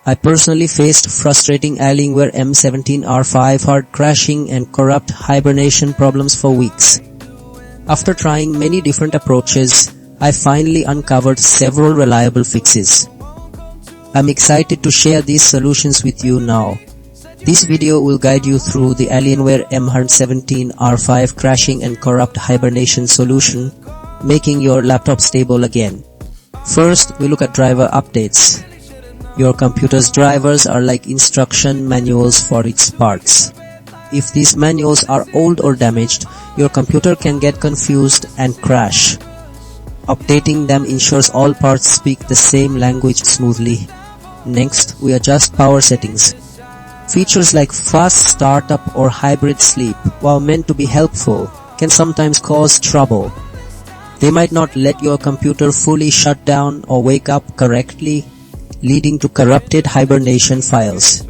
I personally faced frustrating Alienware M17 R5 hard crashing and corrupt hibernation problems for weeks. After trying many different approaches, I finally uncovered several reliable fixes. I'm excited to share these solutions with you now. This video will guide you through the Alienware M17 R5 crashing and corrupt hibernation solution, making your laptop stable again. First, we look at driver updates. Your computer's drivers are like instruction manuals for its parts. If these manuals are old or damaged, your computer can get confused and crash. Updating them ensures all parts speak the same language smoothly. Next, we adjust power settings. Features like fast startup or hybrid sleep, while meant to be helpful, can sometimes cause trouble. They might not let your computer fully shut down or wake up correctly, leading to corrupted hibernation files.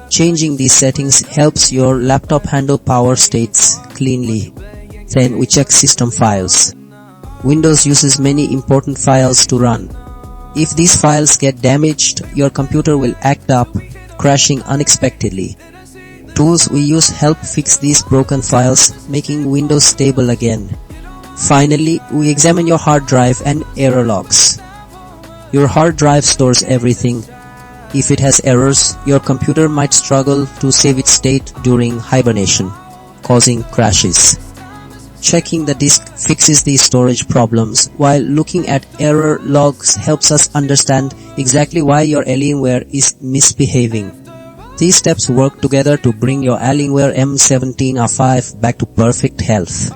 Changing these settings helps your laptop handle power states cleanly. Then we check system files. Windows uses many important files to run. If these files get damaged, your computer will act up, crashing unexpectedly. Tools we use help fix these broken files, making Windows stable again. Finally, we examine your hard drive and error logs. Your hard drive stores everything. If it has errors, your computer might struggle to save its state during hibernation, causing crashes. Checking the disk fixes these storage problems, while looking at error logs helps us understand exactly why your Alienware is misbehaving. These steps work together to bring your Alienware M17 R5 back to perfect health.